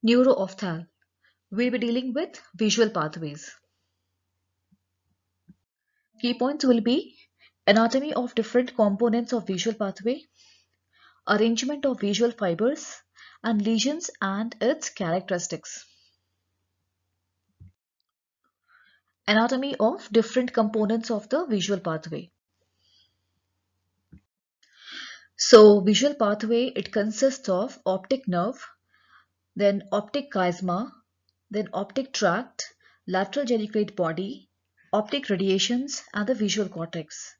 Neuroophthalm. We'll be dealing with visual pathways. Key points will be anatomy of different components of visual pathway, arrangement of visual fibers, and lesions and its characteristics. Anatomy of different components of the visual pathway. So, visual pathway, it consists of optic nerve, then optic chiasma, then optic tract, lateral geniculate body, optic radiations, and the visual cortex.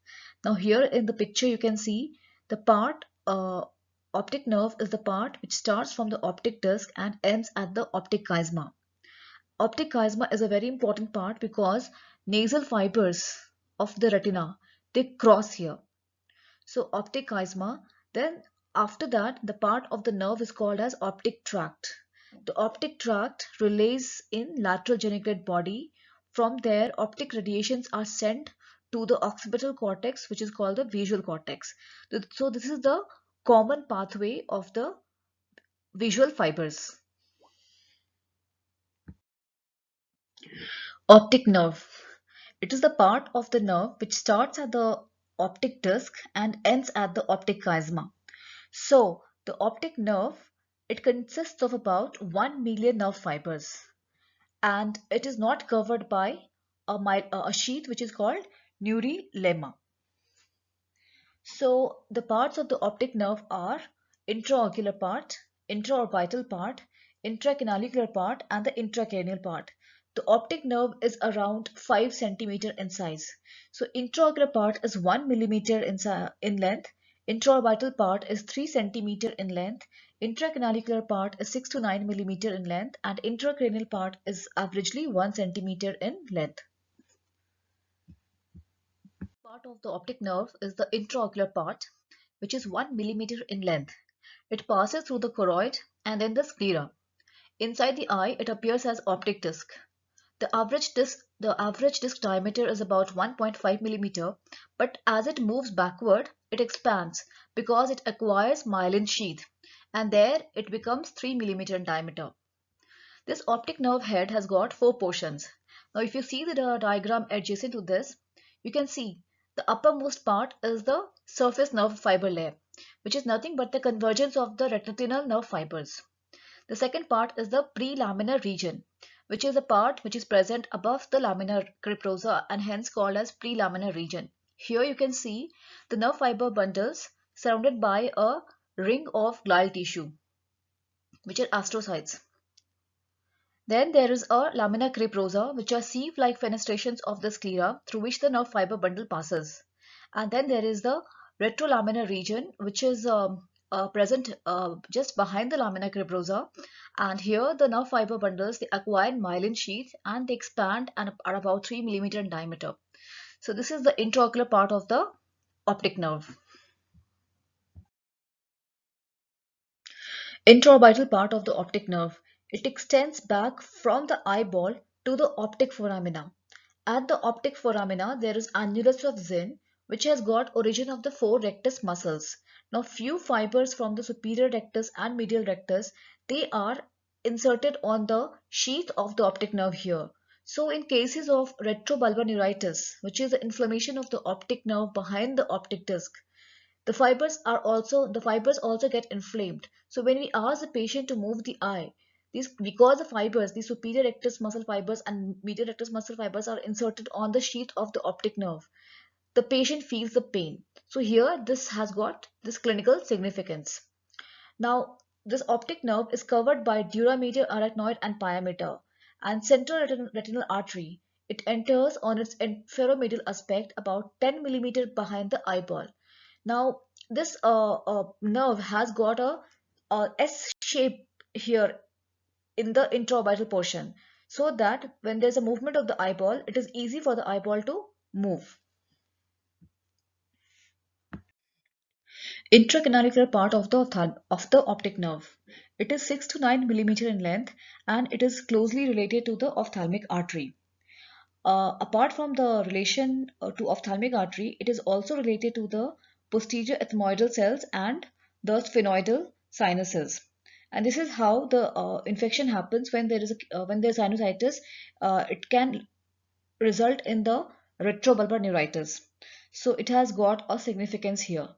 Now here in the picture you can see the part optic nerve is the part which starts from the optic disc and ends at the optic chiasma. Optic chiasma is a very important part because nasal fibers of the retina, they cross here. So optic chiasma, then after that the part of the nerve is called as optic tract. The optic tract relays in lateral geniculate body. From there optic radiations are sent to the occipital cortex, which is called the visual cortex. So this is the common pathway of the visual fibers. Optic nerve. It is the part of the nerve which starts at the optic disc and ends at the optic chiasma. So the optic nerve, it consists of about 1 million nerve fibers, and it is not covered by a sheath which is called neurilemma. So the parts of the optic nerve are intraocular part, intraorbital part, intracanalicular part, and the intracranial part. The optic nerve is around 5 centimeter in size. So intraocular part is 1 millimeter in length, intraorbital part is 3 centimeter in length, intracanalicular part is 6 to 9 millimeter in length, and intracranial part is averagely 1 centimeter in length. Part of the optic nerve is the intraocular part, which is 1 millimeter in length. It passes through the choroid and then the sclera. Inside the eye, it appears as optic disc. The average disc diameter is about 1.5 millimeter, but as it moves backward, it expands because it acquires myelin sheath, and there it becomes 3 millimeter in diameter. This optic nerve head has got 4 portions. Now, if you see the diagram adjacent to this, you can see the uppermost part is the surface nerve fiber layer, which is nothing but the convergence of the retinal nerve fibers. The second part is the prelaminar region, which is a part which is present above the lamina criprosa and hence called as prelaminar region. Here you can see the nerve fiber bundles surrounded by a ring of glial tissue, which are astrocytes. Then there is a lamina criprosa, which are sieve-like fenestrations of the sclera through which the nerve fiber bundle passes. And then there is the retrolaminar region, which is present just behind the lamina criprosa. And here the nerve fiber bundles, they acquire myelin sheath and they expand and are about 3 millimeter in diameter. So this is the intraocular part of the optic nerve. Intraorbital part of the optic nerve. It extends back from the eyeball to the optic foramina. At the optic foramina, there is annulus of Zinn, which has got origin of the 4 rectus muscles. Now, few fibers from the superior rectus and medial rectus, they are inserted on the sheath of the optic nerve here. So, in cases of retrobulbar neuritis, which is the inflammation of the optic nerve behind the optic disc, the fibers also get inflamed. So when we ask the patient to move the eye, these superior rectus muscle fibers and medial rectus muscle fibers are inserted on the sheath of the optic nerve, the patient feels the pain. So here this has got this clinical significance. Now this optic nerve is covered by dura medial arachnoid and pia mater and central retinal artery. It enters on its inferomedial aspect about 10 millimeter behind the eyeball. Now, this nerve has got a S shape here in the intraorbital portion, so that when there's a movement of the eyeball, it is easy for the eyeball to move. Intracanalicular part of the optic nerve. It is 6 to 9 millimeter in length and it is closely related to the ophthalmic artery. Apart from the relation to ophthalmic artery, it is also related to the posterior ethmoidal cells and the sphenoidal sinuses. And this is how the infection happens when when there's sinusitis. It can result in the retrobulbar neuritis. So it has got a significance here.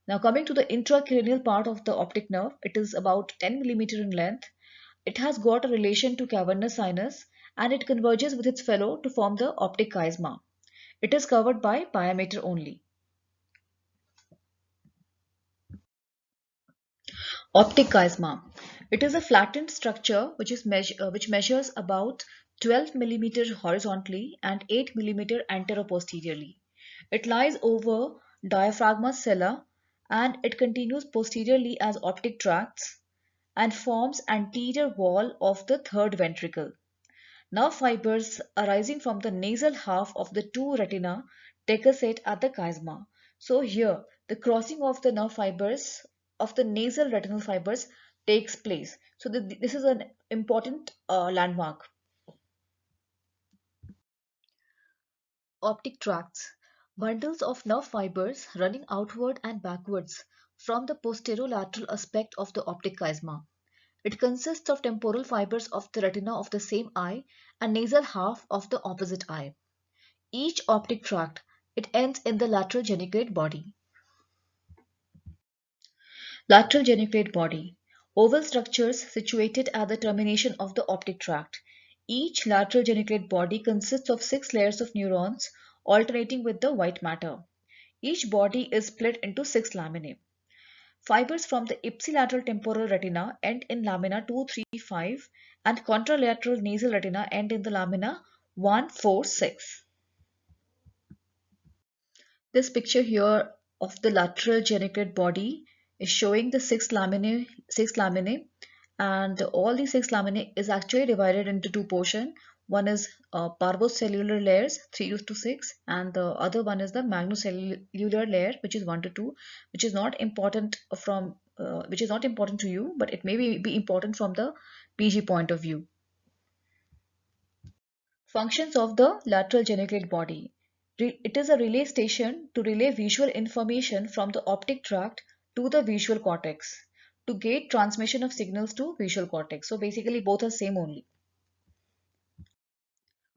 Now coming to the intracranial part of the optic nerve, it is about 10 millimeter in length. It has got a relation to cavernous sinus and it converges with its fellow to form the optic chiasma. It is covered by pyometer only. Optic chiasma. It is a flattened structure which measures about 12 millimeter horizontally and 8 millimeter anteroposteriorly. It lies over diaphragma sella and it continues posteriorly as optic tracts and forms anterior wall of the third ventricle. Nerve fibers arising from the nasal half of the two retina take a set at the chiasma. So here, the crossing of the nerve fibers of the nasal retinal fibers takes place. So this is an important landmark. Optic tracts. Bundles of nerve fibers running outward and backwards from the posterolateral aspect of the optic chiasma. It consists of temporal fibers of the retina of the same eye and nasal half of the opposite eye. Each optic tract, it ends in the lateral geniculate body. Lateral geniculate body. Oval structures situated at the termination of the optic tract. Each lateral geniculate body consists of 6 layers of neurons alternating with the white matter. Each body is split into 6 laminae. Fibers from the ipsilateral temporal retina end in lamina 2, 3, 5 and contralateral nasal retina end in the lamina 1, 4, 6. This picture here of the lateral geniculate body is showing the six laminae, and all these 6 laminae is actually divided into two portions. One is parvocellular layers 3 to 6, and the other one is the magnocellular layer, which is 1 to 2, which is not important which is not important to you, but it may be important from the PG point of view. Functions of the lateral geniculate body. It is a relay station to relay visual information from the optic tract to the visual cortex to gate transmission of signals to visual cortex. So basically both are same only.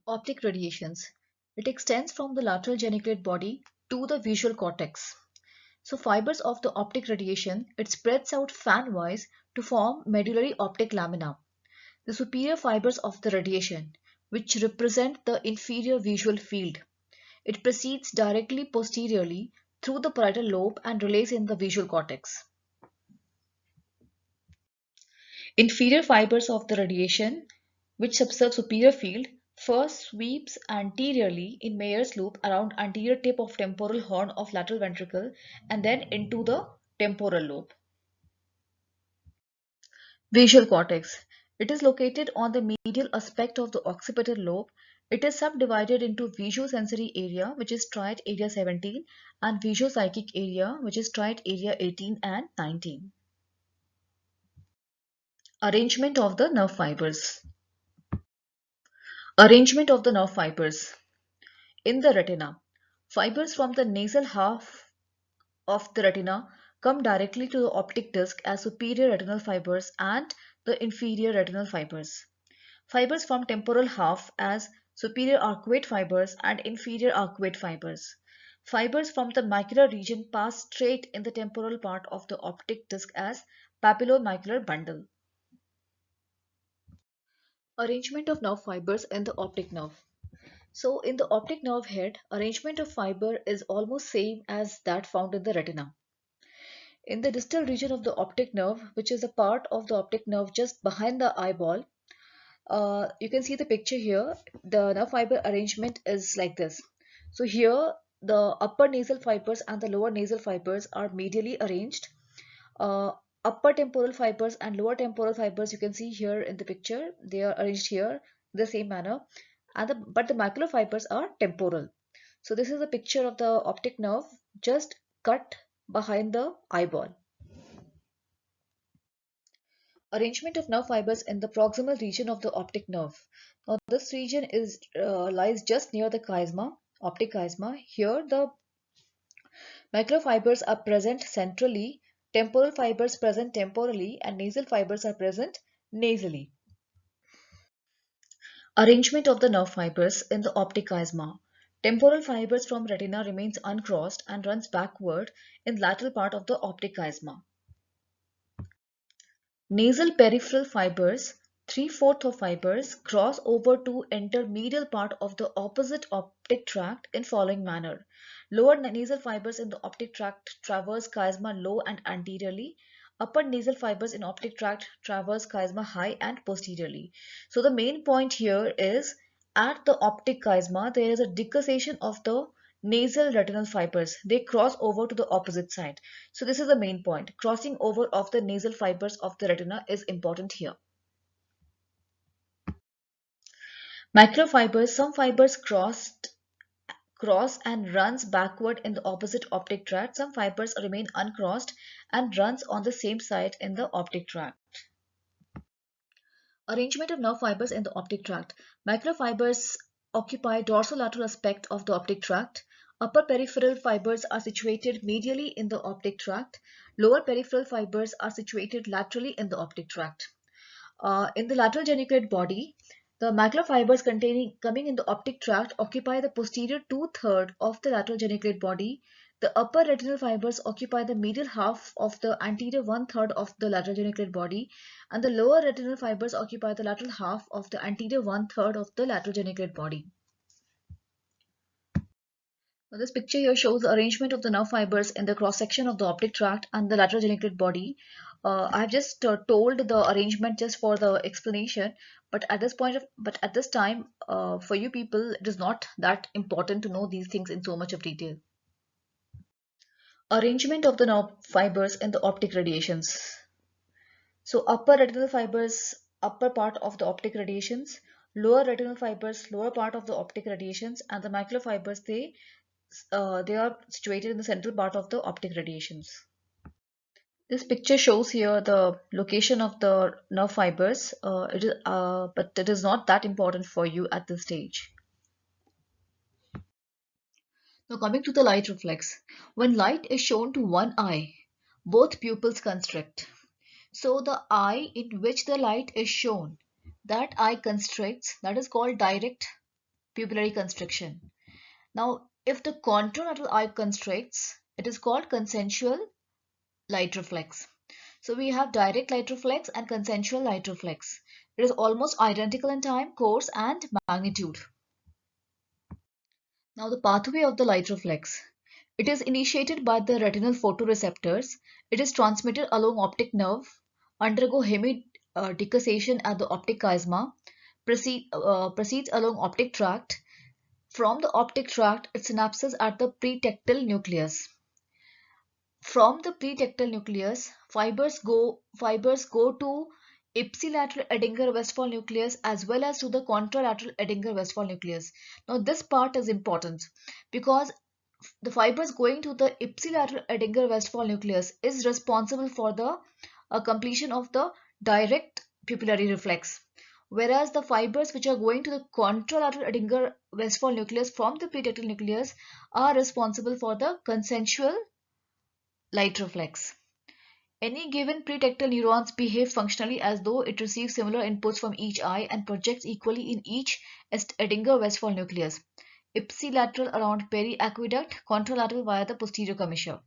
Optic radiations. It extends from the lateral geniculate body to the visual cortex. So fibers of the optic radiation, it spreads out fan-wise to form medullary optic lamina. The superior fibers of the radiation, which represent the inferior visual field. It proceeds directly posteriorly through the parietal lobe and relays in the visual cortex. Inferior fibers of the radiation, which subserve superior field, first sweeps anteriorly in Meyer's loop around anterior tip of temporal horn of lateral ventricle and then into the temporal lobe. Visual cortex. It is located on the medial aspect of the occipital lobe. It is subdivided into visuosensory area, which is striate area 17, and visuopsychic area, which is striate area 18 and 19. Arrangement of the nerve fibers. Arrangement of the nerve fibers. In the retina, fibers from the nasal half of the retina come directly to the optic disc as superior retinal fibers and the inferior retinal fibers. Fibers from temporal half as superior arcuate fibers and inferior arcuate fibers. Fibers from the macular region pass straight in the temporal part of the optic disc as papillomacular bundle. Arrangement of nerve fibers in the optic nerve. So in the optic nerve head, arrangement of fiber is almost same as that found in the retina. In the distal region of the optic nerve, which is a part of the optic nerve just behind the eyeball, you can see the picture here. The nerve fiber arrangement is like this. So here the upper nasal fibers and the lower nasal fibers are medially arranged. Uh, Upper temporal fibers and lower temporal fibers you can see here in the picture. They are arranged here in the same manner. But the macular fibers are temporal. So this is a picture of the optic nerve just cut behind the eyeball. Arrangement of nerve fibers in the proximal region of the optic nerve. Now this region lies just near the chiasma, optic chiasma. Here the macular fibers are present centrally Temporal fibers present temporally and nasal fibers are present nasally. Arrangement of the nerve fibers in the optic chiasma. Temporal fibers from retina remains uncrossed and runs backward in lateral part of the optic chiasma. Nasal peripheral fibers, 3/4 of fibers, cross over to enter medial part of the opposite optic tract in following manner. Lower nasal fibers in the optic tract traverse chiasma low and anteriorly. Upper nasal fibers in optic tract traverse chiasma high and posteriorly. So the main point here is at the optic chiasma there is a decussation of the nasal retinal fibers. They cross over to the opposite side. So this is the main point. Crossing over of the nasal fibers of the retina is important here. Microfibers, some fibers cross and runs backward in the opposite optic tract. Some fibers remain uncrossed and runs on the same side in the optic tract. Arrangement of nerve fibers in the optic tract. Microfibers occupy dorsolateral aspect of the optic tract. Upper peripheral fibers are situated medially in the optic tract. Lower peripheral fibers are situated laterally in the optic tract. In the lateral geniculate body, the macular fibers coming in the optic tract occupy the posterior two-thirds of the lateral geniculate body. The upper retinal fibers occupy the medial half of the anterior one-third of the lateral geniculate body, and the lower retinal fibers occupy the lateral half of the anterior one-third of the lateral geniculate body. Now, this picture here shows the arrangement of the nerve fibers in the cross section of the optic tract and the lateral geniculate body. I've just told the arrangement just for the explanation, but at this time, for you people, it is not that important to know these things in so much of detail. Arrangement of the nerve fibers in the optic radiations. So upper retinal fibers, upper part of the optic radiations, lower retinal fibers, lower part of the optic radiations, and the macular fibers, they are situated in the central part of the optic radiations. This picture shows here the location of the nerve fibers. But it is not that important for you at this stage. Now coming to the light reflex. When light is shown to one eye, both pupils constrict. So the eye in which the light is shown, that eye constricts, that is called direct pupillary constriction. Now if the contralateral eye constricts, it is called consensual light reflex. So we have direct light reflex and consensual light reflex. It is almost identical in time, course and magnitude. Now the pathway of the light reflex. It is initiated by the retinal photoreceptors. It is transmitted along optic nerve, undergo hemidecussation at the optic chiasma, proceeds along optic tract. From the optic tract, it synapses at the pretectal nucleus. From the pretectal nucleus, fibers go to ipsilateral Edinger-Westphal nucleus as well as to the contralateral Edinger-Westphal nucleus. Now this part is important because the fibers going to the ipsilateral Edinger-Westphal nucleus is responsible for the completion of the direct pupillary reflex. Whereas the fibers which are going to the contralateral Edinger-Westphal nucleus from the pretectal nucleus are responsible for the consensual light reflex. Any given pretectal neurons behave functionally as though it receives similar inputs from each eye and projects equally in each Edinger-Westphal nucleus. Ipsilateral around periaqueduct, contralateral via the posterior commissure.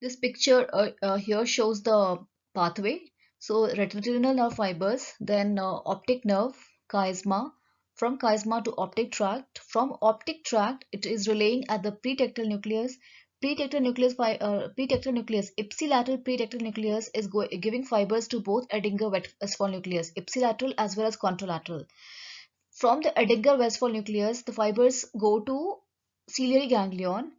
This picture here shows the pathway. So retinal nerve fibers, then optic nerve, chiasma, from chiasma to optic tract. From optic tract, it is relaying at the pretectal nucleus. Pretectal nucleus, ipsilateral pretectal nucleus is giving fibers to both Edinger-Westphal nucleus, ipsilateral as well as contralateral. From the Edinger-Westphal nucleus, the fibers go to ciliary ganglion,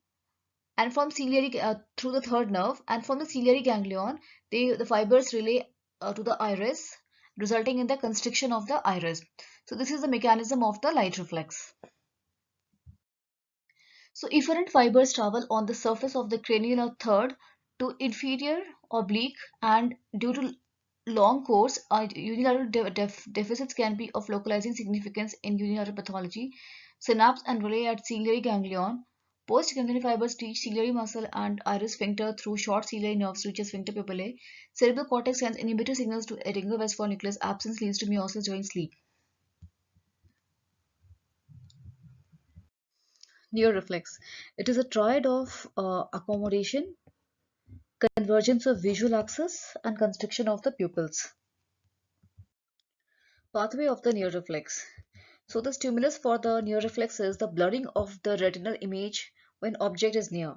and from ciliary through the third nerve, and from the ciliary ganglion, the fibers relay to the iris, resulting in the constriction of the iris. So this is the mechanism of the light reflex. So efferent fibers travel on the surface of the cranial third to inferior oblique, and due to long course, unilateral deficits can be of localizing significance in unilateral pathology. Synapse and relay at ciliary ganglion, Postganglion fibers reach ciliary muscle and iris sphincter through short ciliary nerves to reach sphincter pupillae. Cerebral cortex sends inhibitory signals to Edinger-Westphal nucleus. Absence leads to meiosis during sleep. Neuroreflex. It is a triad of accommodation, convergence of visual axis, and constriction of the pupils. Pathway of the neuroreflex. So the stimulus for the neuroreflex is the blurring of the retinal image when object is near.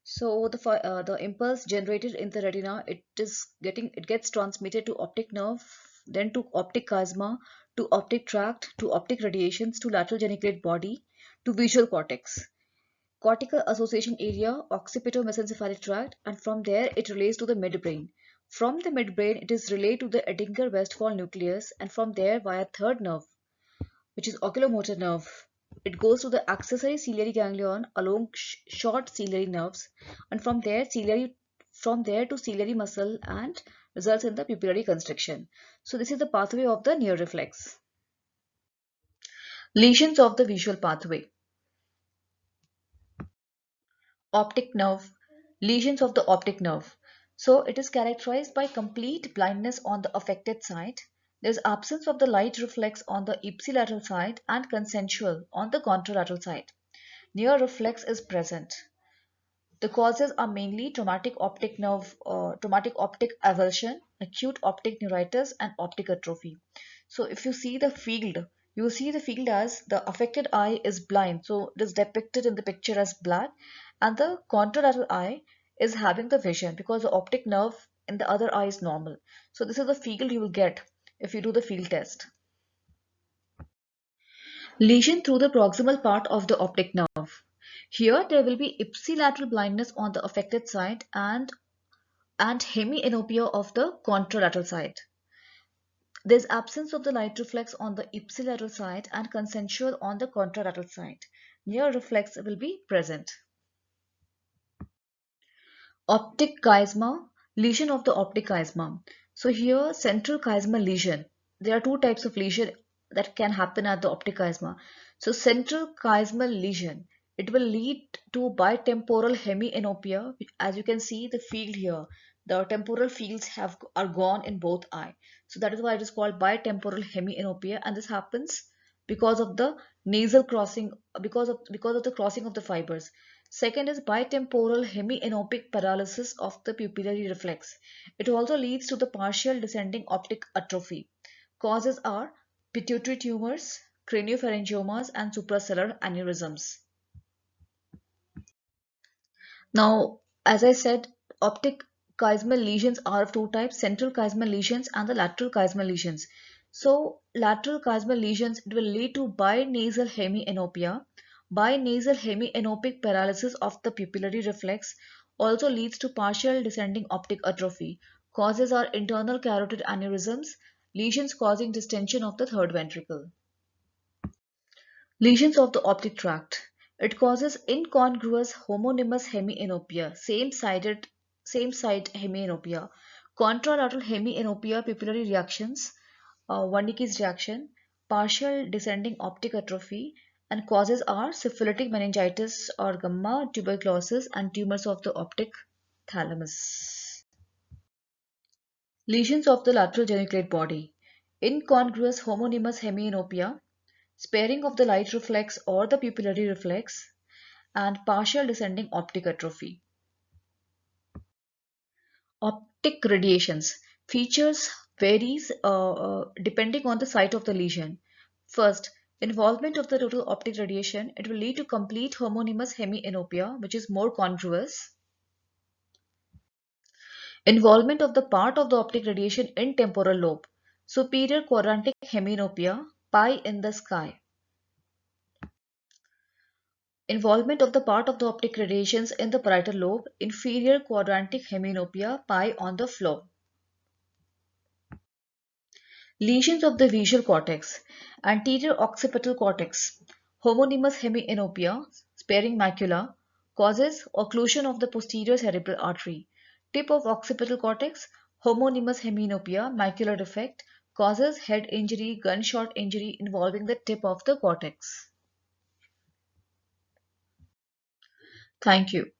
So the impulse generated in the retina, it gets transmitted to optic nerve, then to optic chiasma, to optic tract, to optic radiations, to lateral geniculate body, to visual cortex. Cortical association area, occipito-mesencephalic tract, and from there it relays to the midbrain. From the midbrain, it is relayed to the Edinger-Westphal nucleus, and from there via third nerve, which is oculomotor nerve. It goes to the accessory ciliary ganglion along short ciliary nerves, and from there to ciliary muscle and results in the pupillary constriction. So this is the pathway of the neuroreflex. Lesions of the visual pathway. Optic nerve. Lesions of the optic nerve. So it is characterized by complete blindness on the affected side. There is absence of the light reflex on the ipsilateral side and consensual on the contralateral side. Near reflex is present. The causes are mainly traumatic optic avulsion, acute optic neuritis, and optic atrophy. So if you see the field, you will see the field as the affected eye is blind. So it is depicted in the picture as black, and the contralateral eye is having the vision because the optic nerve in the other eye is normal. So this is the field you will get if you do the field test. Lesion through the proximal part of the optic nerve. Here there will be ipsilateral blindness on the affected side and hemianopia of the contralateral side. There is absence of the light reflex on the ipsilateral side and consensual on the contralateral side. Near reflex will be present. Optic chiasma, lesion of the optic chiasma. So here central chiasma lesion. There are two types of lesion that can happen at the optic chiasma. So central chiasmal lesion, it will lead to bitemporal hemianopia. As you can see the field here, the temporal fields are gone in both eye. So that is why it is called bitemporal hemianopia, and this happens because of the nasal crossing, because of the crossing of the fibers. Second is bitemporal hemianopic paralysis of the pupillary reflex. It also leads to the partial descending optic atrophy. Causes are pituitary tumors, craniopharyngiomas, and suprasellar aneurysms. Now, as I said, optic chiasmal lesions are of two types, central chiasmal lesions and the lateral chiasmal lesions. So, lateral chiasmal lesions, it will lead to binasal hemianopia. Binasal hemianopic paralysis of the pupillary reflex also leads to partial descending optic atrophy. Causes are internal carotid aneurysms, lesions causing distension of the third ventricle. Lesions of the optic tract. It causes incongruous homonymous hemianopia, same side hemianopia, contralateral hemianopia, pupillary reactions, Wernicke's reaction, partial descending optic atrophy, and causes are syphilitic meningitis or gamma tuberculosis and tumors of the optic thalamus. Lesions of the lateral geniculate body. Incongruous homonymous hemianopia, sparing of the light reflex or the pupillary reflex, and partial descending optic atrophy. Optic radiations. Features varies depending on the site of the lesion. First, involvement of the total optic radiation, it will lead to complete homonymous hemianopia, which is more congruous. Involvement of the part of the optic radiation in temporal lobe. Superior quadrantic hemianopia, pie in the sky. Involvement of the part of the optic radiations in the parietal lobe, inferior quadrantic hemianopia, pie on the floor. Lesions of the visual cortex, anterior occipital cortex, homonymous hemianopia, sparing macula, causes occlusion of the posterior cerebral artery. Tip of occipital cortex, homonymous hemianopia, macular defect, causes head injury, gunshot injury involving the tip of the cortex. Thank you.